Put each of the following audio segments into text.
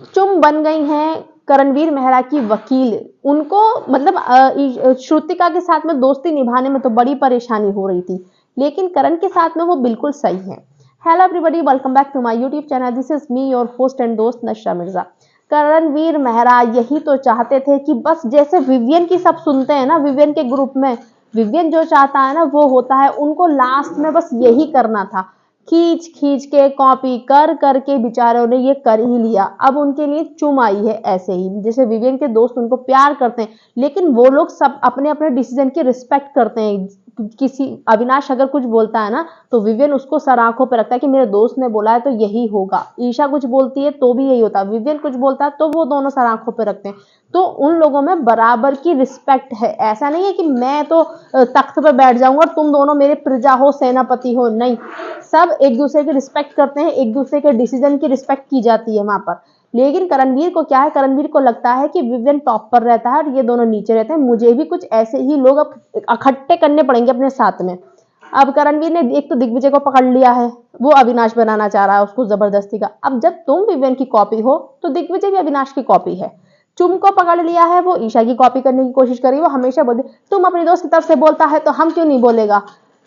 चुम बन गई हैं करणवीर मेहरा की वकील। उनको मतलब श्रुतिका के साथ में दोस्ती निभाने में तो बड़ी परेशानी हो रही थी, लेकिन करण के साथ में वो बिल्कुल सही है। Hello everybody, welcome back to my YouTube channel. This is me your host and दोस्त नशरा मिर्जा। करणवीर मेहरा यही तो चाहते थे कि बस जैसे विवियन की सब सुनते हैं ना, विवियन के ग्रुप में विवियन जो चाहता है ना वो होता है। उनको लास्ट में बस यही करना था, खींच खींच के कॉपी कर करके बेचारों ने ये कर ही लिया। अब उनके लिए चुम आई है ऐसे ही, जैसे विवियन के दोस्त उनको प्यार करते हैं, लेकिन वो लोग सब अपने अपने डिसीजन की रिस्पेक्ट करते हैं। किसी अविनाश अगर कुछ बोलता है ना तो विवियन उसको सर आंखों पर रखता है कि मेरे दोस्त ने बोला है तो यही होगा। ईशा कुछ बोलती है तो भी यही होता है, विवियन कुछ बोलता है तो वो दोनों सर आंखों पर रखते हैं। तो उन लोगों में बराबर की रिस्पेक्ट है। ऐसा नहीं है कि मैं तो तख्त पर बैठ जाऊंगा और तुम दोनों मेरे प्रजा हो, सेनापति हो, नहीं। सब एक दूसरे की रिस्पेक्ट करते हैं, एक दूसरे के डिसीजन की रिस्पेक्ट की जाती है वहां पर। लेकिन करणवीर को क्या है, करणवीर को लगता है कि विवियन टॉप पर रहता है और ये दोनों नीचे रहते हैं, मुझे भी कुछ ऐसे ही लोग अब इकट्ठे करने पड़ेंगे अपने साथ में। अब करणवीर ने एक तो दिग्विजय को पकड़ लिया है, वो अविनाश बनाना चाह रहा है उसको जबरदस्ती का। अब जब तुम विवियन की कॉपी हो तो दिग्विजय भी अविनाश की कॉपी है। चुम को पकड़ लिया है, वो ईशा की कॉपी करने की कोशिश करी। वो हमेशा बोलती तुम अपनी दोस्त की तरफ से बोलता है तो हम क्यों नहीं बोलेगा।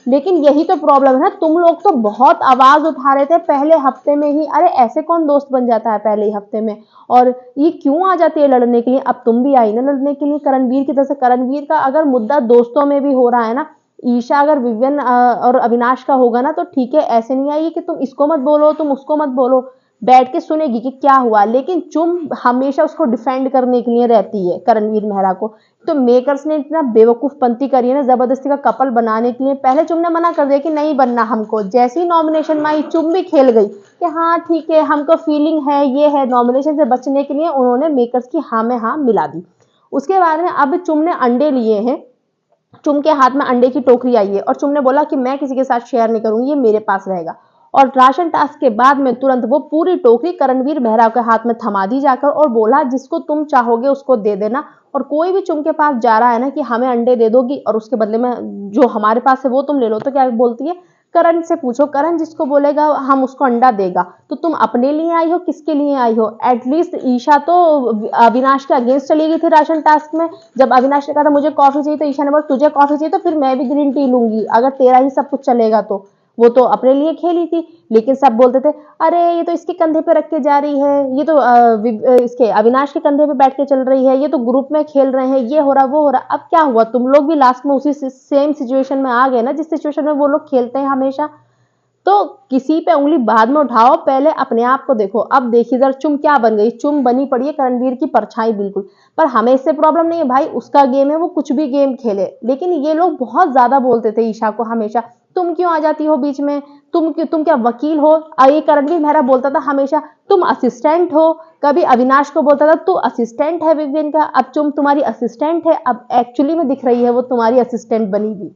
लेकिन यही तो प्रॉब्लम है, तुम लोग तो बहुत आवाज उठा रहे थे पहले हफ्ते में ही। अरे ऐसे कौन दोस्त बन जाता है पहले ही हफ्ते में, और ये क्यों आ जाती है लड़ने के लिए। अब तुम भी आई ना लड़ने के लिए करणवीर की तरफ से। करणवीर का अगर मुद्दा दोस्तों में भी हो रहा है ना, ईशा अगर विवियन और अविनाश का होगा ना तो ठीक है, ऐसे नहीं आई कि तुम इसको मत बोलो तुम उसको मत बोलो, बैठ के सुनेगी कि क्या हुआ। लेकिन चुम हमेशा उसको डिफेंड करने के लिए रहती है करणवीर मेहरा को। तो मेकर्स ने इतना बेवकूफ पंती करी है ना जबरदस्ती का कपल बनाने के लिए। पहले चुम ने मना कर दिया कि नहीं बनना हमको, जैसे ही नॉमिनेशन में आई चुम भी खेल गई कि हाँ ठीक है हमको फीलिंग है, ये है। नॉमिनेशन से बचने के लिए उन्होंने मेकर्स की हाँ में हाँ मिला दी। उसके बाद में अब चुम ने अंडे लिए हैं, चुम के हाथ में अंडे की टोकरी आई है और चुम ने बोला कि मैं किसी के साथ शेयर नहीं करूंगी, ये मेरे पास रहेगा। और राशन टास्क के बाद में तुरंत वो पूरी टोकरी करणवीर मेहरा के हाथ में थमा दी जाकर और बोला जिसको तुम चाहोगे उसको दे देना। और कोई भी चुम के पास जा रहा है ना कि हमें अंडे दे दोगी और उसके बदले में जो हमारे पास है वो तुम ले लो, तो क्या बोलती है, करण से पूछो, करण जिसको बोलेगा हम उसको अंडा देगा। तो तुम अपने लिए आई हो, किसके लिए आई हो। एटलीस्ट ईशा तो अविनाश के अगेंस्ट चली गई थी राशन टास्क में। जब अविनाश ने कहा था मुझे कॉफी चाहिए तो ईशा ने बोला तुझे कॉफी चाहिए तो फिर मैं भी ग्रीन टी लूंगी अगर तेरा ही सब कुछ चलेगा तो। वो तो अपने लिए खेली थी। लेकिन सब बोलते थे अरे ये तो इसके कंधे पे रख के जा रही है, ये तो इसके अविनाश के कंधे पे बैठ के चल रही है, ये तो ग्रुप में खेल रहे हैं, ये हो रहा वो हो रहा। अब क्या हुआ, तुम लोग भी लास्ट में उसी सेम सिचुएशन में आ गए ना जिस सिचुएशन में वो लोग खेलते हैं हमेशा। तो किसी पे उंगली बाद में उठाओ, पहले अपने आप को देखो। अब देखिए जरा चुम क्या बन गई, चुम बनी पड़ी है करणवीर की परछाई बिल्कुल। पर हमें इससे प्रॉब्लम नहीं है भाई, उसका गेम है, वो कुछ भी गेम खेले। लेकिन ये लोग बहुत ज्यादा बोलते थे ईशा को हमेशा, तुम क्यों आ जाती हो बीच में, तुम क्या वकील हो। ये करणवीर मेहरा बोलता था हमेशा तुम असिस्टेंट हो, कभी अविनाश को बोलता था तू असिस्टेंट है विवियन का, अब चुम तुम्हारी असिस्टेंट है। अब एक्चुअली में दिख रही है वो तुम्हारी असिस्टेंट बनी हुई।